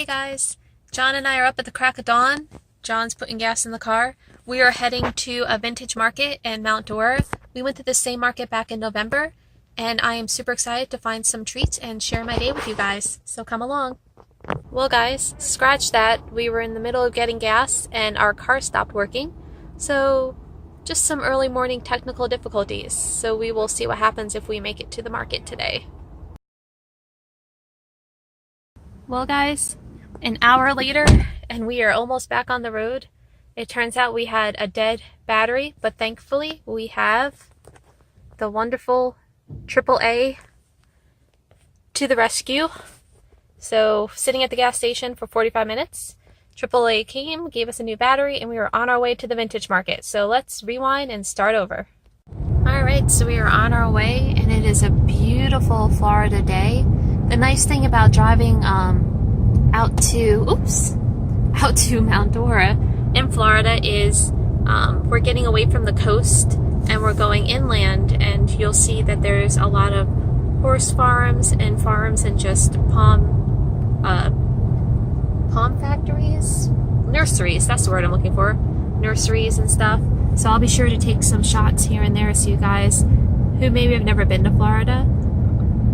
Hey guys, John and I are up at the crack of dawn. John's putting gas in the car. We are heading to a vintage market in Mount Dora. We went to the same market back in November, and I am super excited to find some treats and share my day with you guys, so come along. Well guys, scratch that. We were in the middle of getting gas and our car stopped working, so just some early morning technical difficulties. So we will see what happens if we make it to the market today. Well guys, an hour later and we are almost back on the road. It turns out we had a dead battery, but thankfully we have the wonderful AAA to the rescue. So sitting at the gas station for 45 minutes, AAA came, gave us a new battery, and we were on our way to the vintage market. So let's rewind and start over. Alright, so we are on our way and it is a beautiful Florida day. The nice thing about driving out to Mount Dora in Florida is we're getting away from the coast and we're going inland, and you'll see that there's a lot of horse farms and just palm factories, nurseries, that's the word I'm looking for, nurseries and stuff. So I'll be sure to take some shots here and there so you guys who maybe have never been to Florida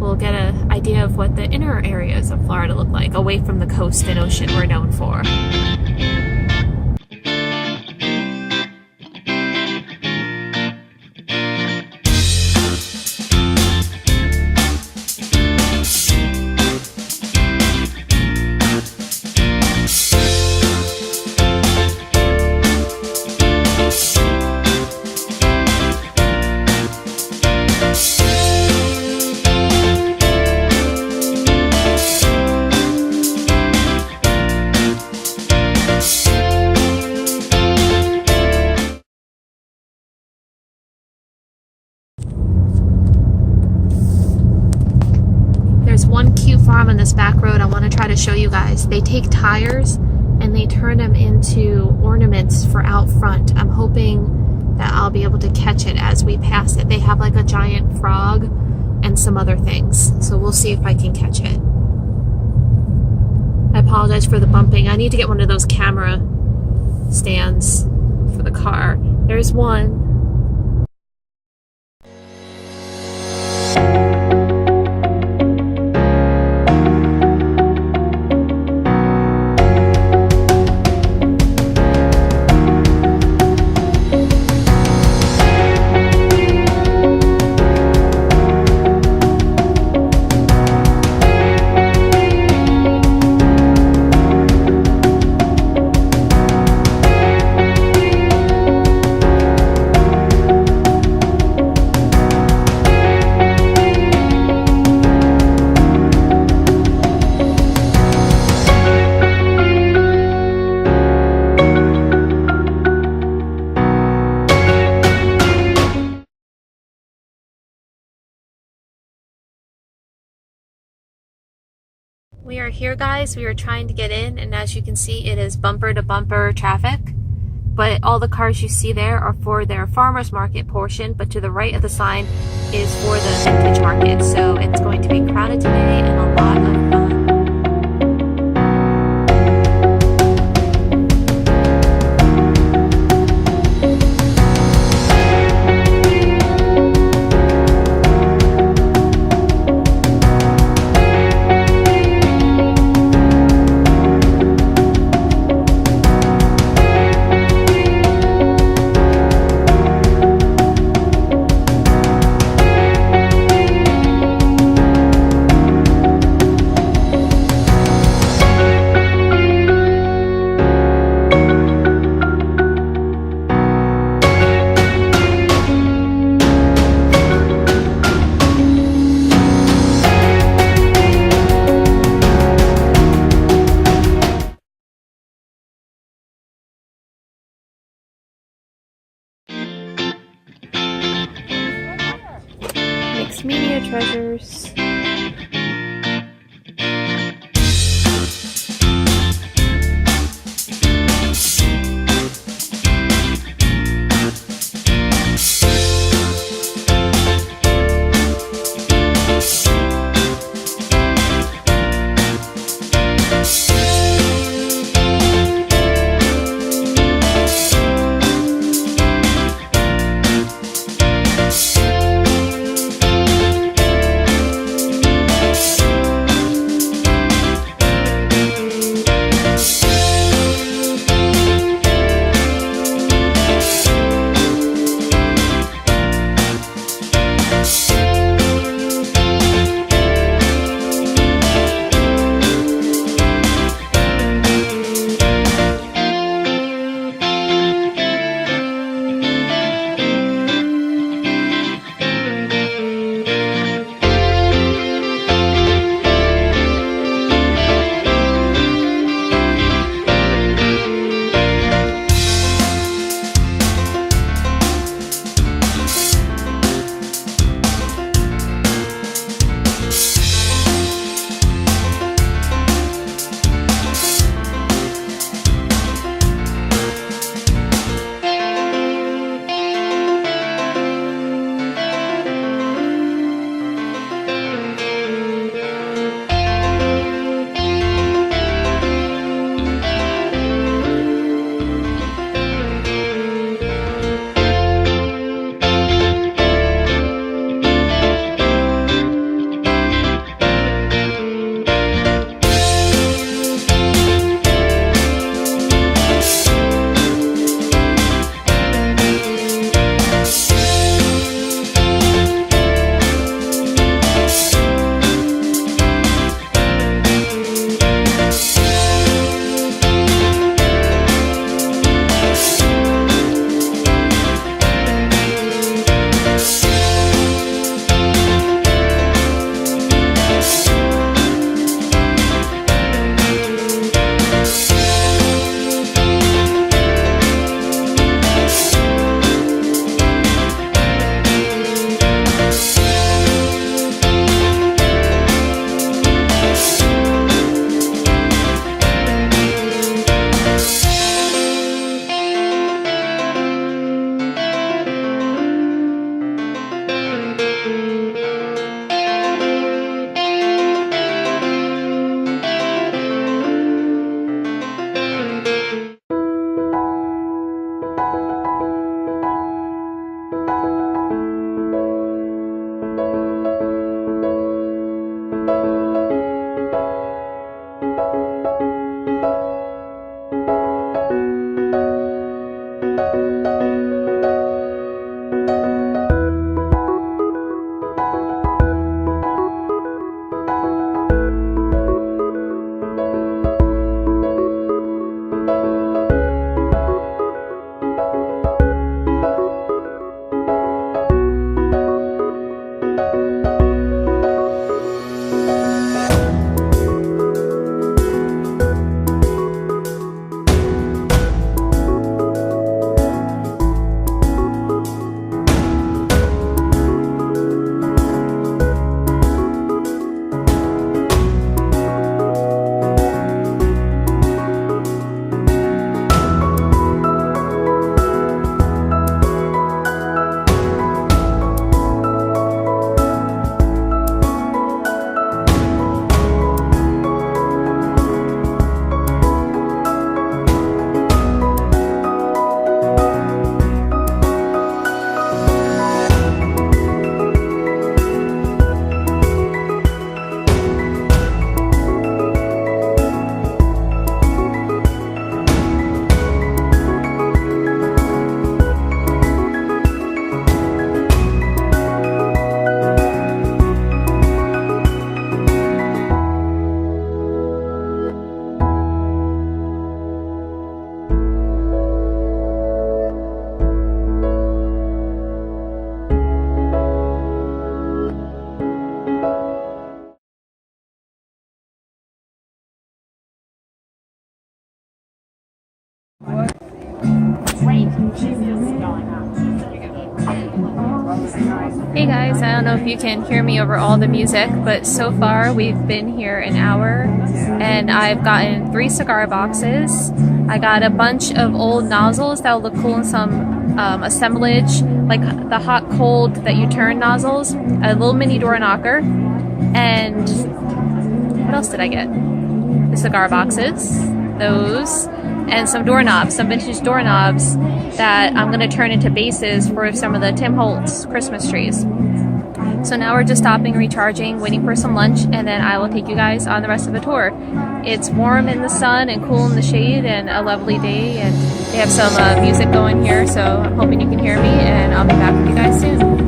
will get an idea of what the inner areas of Florida look like, away from the coast and ocean we're known for. One cute farm on this back road I want to try to show you guys. They take tires and they turn them into ornaments for out front. I'm hoping that I'll be able to catch it as we pass it. They have like a giant frog and some other things, so we'll see if I can catch it. I apologize for the bumping. I need to get one of those camera stands for the car. There's one. We are here guys, we are trying to get in, and as you can see it is bumper to bumper traffic, but all the cars you see there are for their farmers market portion, but to the right of the sign is for the vintage market, so it's going to be crowded today and a lot of fun. Mixed media treasures. Hey guys, I don't know if you can hear me over all the music, but so far we've been here an hour and I've gotten 3 cigar boxes. I got a bunch of old nozzles that will look cool in some assemblage, like the hot cold that you turn nozzles, a little mini door knocker, and what else did I get? The cigar boxes, those, and some doorknobs, some vintage doorknobs that I'm going to turn into bases for some of the Tim Holtz Christmas trees. So now we're just stopping, recharging, waiting for some lunch, and then I will take you guys on the rest of the tour. It's warm in the sun and cool in the shade and a lovely day, and they have some music going here, so I'm hoping you can hear me, and I'll be back with you guys soon.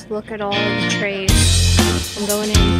Look at all of the trays. I'm going in.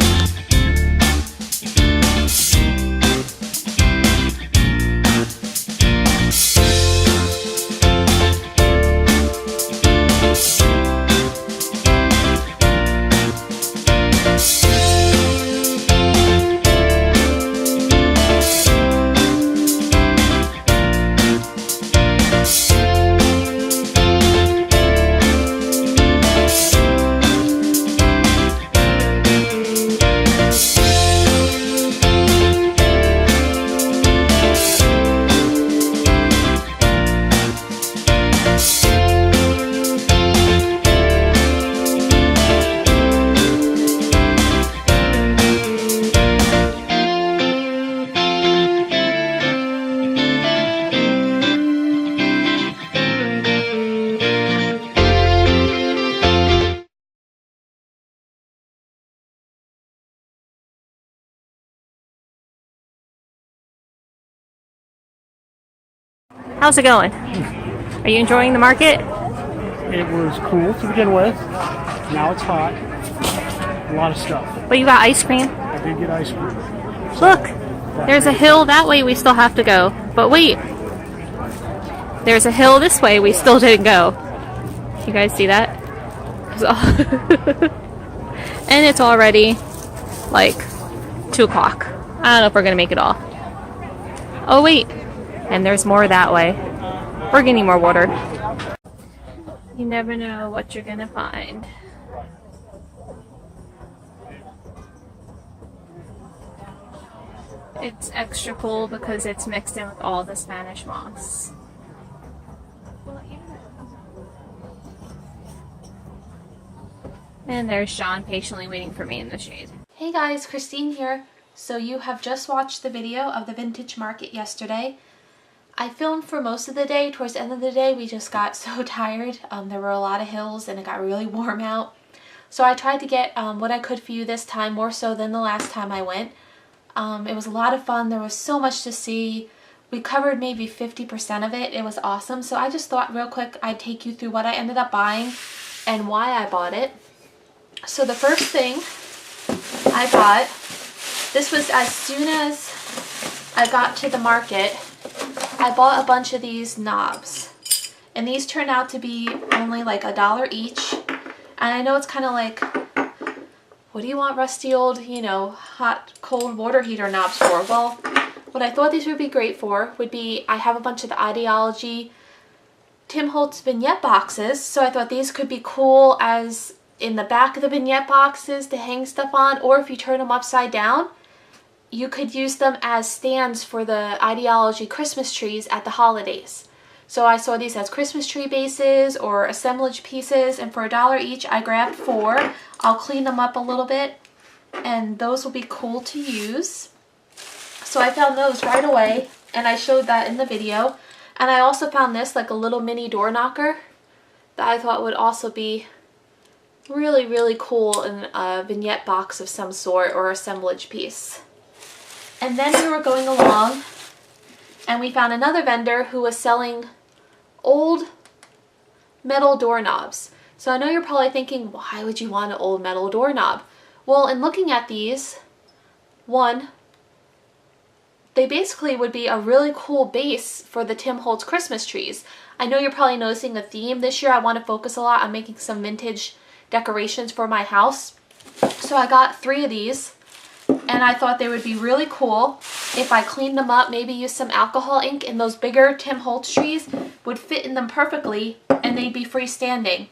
How's it going? Are you enjoying the market? It was cool to begin with. Now it's hot. A lot of stuff. But you got ice cream. I did get ice cream. Look, there's a hill that way we still have to go. But wait, there's a hill this way we still didn't go. You guys see that? And it's already like 2 o'clock. I don't know if we're gonna make it all. Oh wait, and there's more that way. We're getting more water. You never know what you're gonna find. It's extra cool because it's mixed in with all the Spanish moss. And there's Sean patiently waiting for me in the shade. Hey guys, Christine here. So you have just watched the video of the vintage market yesterday. I filmed for most of the day. Towards the end of the day, we just got so tired. There were a lot of hills and it got really warm out. So I tried to get what I could for you this time, more so than the last time I went. It was a lot of fun. There was so much to see. We covered maybe 50% of it. It was awesome. So I just thought real quick I'd take you through what I ended up buying and why I bought it. So the first thing I got, this was as soon as I got to the market, I bought a bunch of these knobs. And these turned out to be only like $1 each. And I know it's kind of like, what do you want rusty old, you know, hot, cold water heater knobs for? Well, what I thought these would be great for would be, I have a bunch of the Ideology Tim Holtz vignette boxes. So I thought these could be cool as in the back of the vignette boxes to hang stuff on, or if you turn them upside down, you could use them as stands for the Ideology Christmas trees at the holidays. So I saw these as Christmas tree bases or assemblage pieces, and for $1 each I grabbed 4. I'll clean them up a little bit and those will be cool to use. So I found those right away and I showed that in the video. And I also found this, like a little mini door knocker, that I thought would also be really, really cool in a vignette box of some sort or assemblage piece. And then we were going along and we found another vendor who was selling old metal doorknobs. So I know you're probably thinking, why would you want an old metal doorknob? Well, in looking at these, one, they basically would be a really cool base for the Tim Holtz Christmas trees. I know you're probably noticing a theme this year. I want to focus a lot on making some vintage decorations for my house. So I got 3 of these and I thought they would be really cool if I cleaned them up, maybe use some alcohol ink, and those bigger Tim Holtz trees would fit in them perfectly and they'd be freestanding.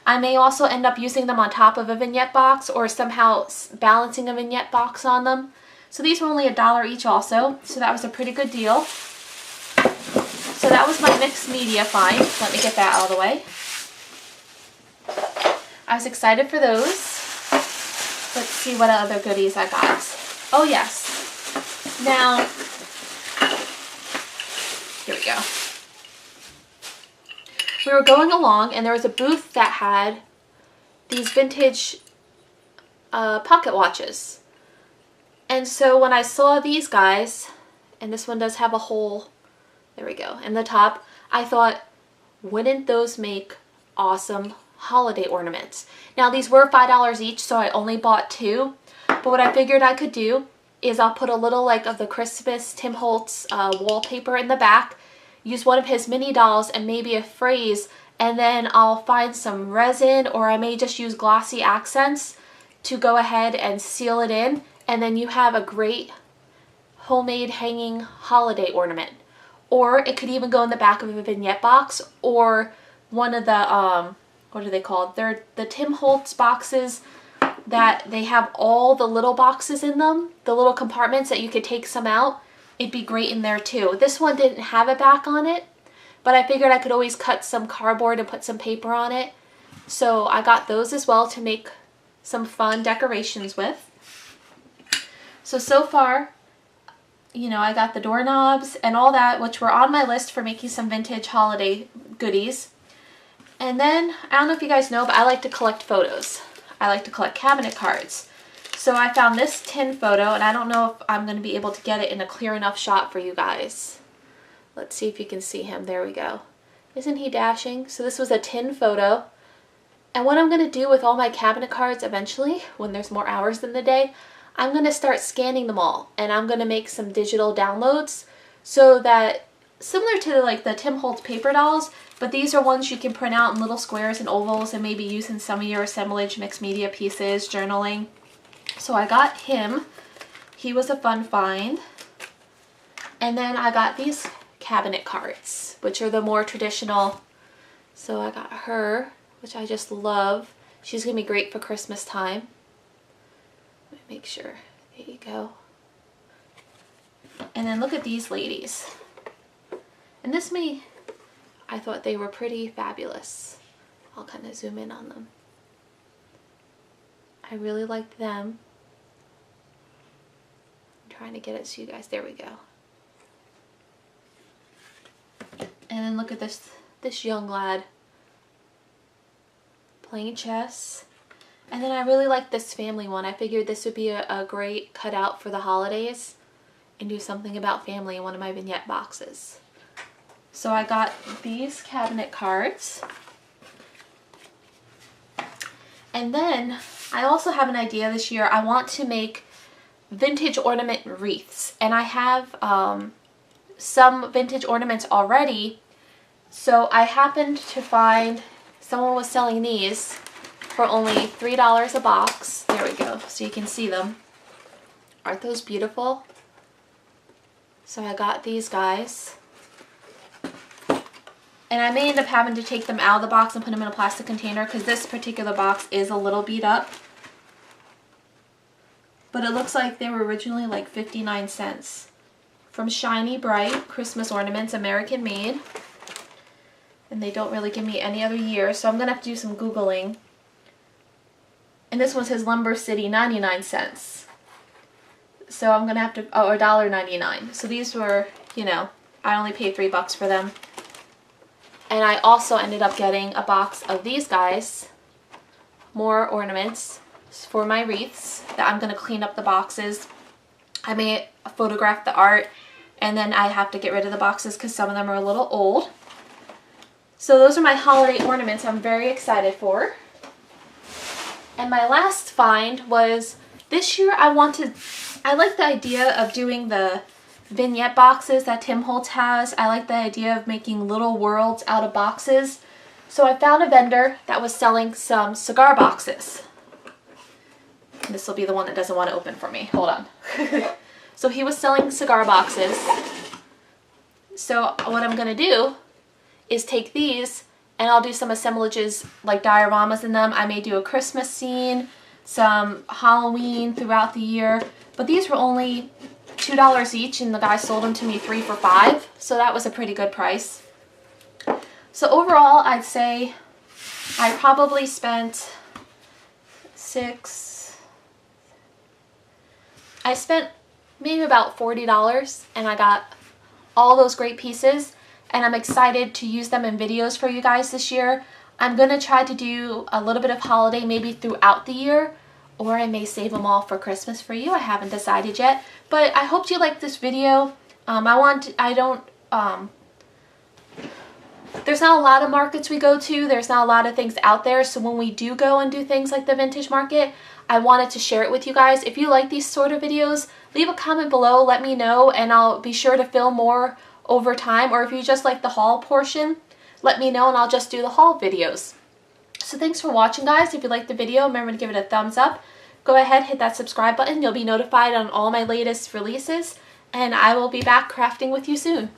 I may also end up using them on top of a vignette box or somehow balancing a vignette box on them. So these were only $1 each also, so that was a pretty good deal. So that was my mixed media find. Let me get that out of the way. I was excited for those. Let's see what other goodies I got. Oh yes. Now, here we go. We were going along and there was a booth that had these vintage pocket watches. And so when I saw these guys, and this one does have a hole, there we go, in the top, I thought, wouldn't those make awesome holiday ornaments? Now these were $5 each, so I only bought 2. But what I figured I could do is I'll put a little like of the Christmas Tim Holtz wallpaper in the back, use one of his mini dolls and maybe a phrase, and then I'll find some resin, or I may just use glossy accents to go ahead and seal it in, and then you have a great homemade hanging holiday ornament. Or it could even go in the back of a vignette box, or one of the what are they called? They're the Tim Holtz boxes that they have all the little boxes in them, the little compartments that you could take some out. It'd be great in there too. This one didn't have a back on it, but I figured I could always cut some cardboard and put some paper on it. So I got those as well to make some fun decorations with. So far, you know, I got the doorknobs and all that, which were on my list for making some vintage holiday goodies. And then, I don't know if you guys know, but I like to collect photos. I like to collect cabinet cards. So I found this tin photo, and I don't know if I'm going to be able to get it in a clear enough shot for you guys. Let's see if you can see him. There we go. Isn't he dashing? So this was a tin photo. And what I'm going to do with all my cabinet cards eventually, when there's more hours in the day, I'm going to start scanning them all. And I'm going to make some digital downloads so that, similar to like the Tim Holtz paper dolls, but these are ones you can print out in little squares and ovals and maybe use in some of your assemblage mixed media pieces, journaling. So I got him. He was a fun find. And then I got these cabinet cards, which are the more traditional. So I got her, which I just love. She's going to be great for Christmas time. Let me make sure. There you go. And then look at these ladies. And this may, I thought they were pretty fabulous. I'll kind of zoom in on them. I really liked them. I'm trying to get it to you guys. There we go. And then look at this young lad playing chess. And then I really like this family one. I figured this would be a great cutout for the holidays and do something about family in one of my vignette boxes. So I got these cabinet cards. And then I also have an idea this year. I want to make vintage ornament wreaths. And I have some vintage ornaments already. So I happened to find someone was selling these for only $3 a box. There we go, so you can see them. Aren't those beautiful? So I got these guys. And I may end up having to take them out of the box and put them in a plastic container because this particular box is a little beat up. But it looks like they were originally like 59 cents. From Shiny Bright Christmas Ornaments, American made. And they don't really give me any other year, so I'm going to have to do some Googling. And this one says Lumber City, 99 cents. So I'm going to have to, or $1.99. So these were, you know, I only paid $3 for them. And I also ended up getting a box of these guys. More ornaments for my wreaths that I'm going to clean up the boxes. I may photograph the art and then I have to get rid of the boxes because some of them are a little old. So those are my holiday ornaments I'm very excited for. And my last find was this year I like the idea of doing the vignette boxes that Tim Holtz has. I like the idea of making little worlds out of boxes. So I found a vendor that was selling some cigar boxes. And this will be the one that doesn't want to open for me. Hold on. So he was selling cigar boxes. So what I'm going to do is take these and I'll do some assemblages like dioramas in them. I may do a Christmas scene, some Halloween throughout the year. But these were only $2 each and the guy sold them to me 3 for $5. So that was a pretty good price. So overall I'd say I probably spent maybe about $40 and I got all those great pieces. And I'm excited to use them in videos for you guys this year. I'm going to try to do a little bit of holiday there's the year, or I may save them all for Christmas for you. I haven't decided yet. But I hope you liked this video. There's not a lot of markets we go to. There's not a lot of things out there. So when we do go and do things like the vintage market, I wanted to share it with you guys. If you like these sort of videos, leave a comment below. Let me know and I'll be sure to film more over time, or if you just like the haul portion, let me know and I'll just do the haul videos. So thanks for watching, guys. If you liked the video, remember to give it a thumbs up. Go ahead, hit that subscribe button. You'll be notified on all my latest releases, and I will be back crafting with you soon.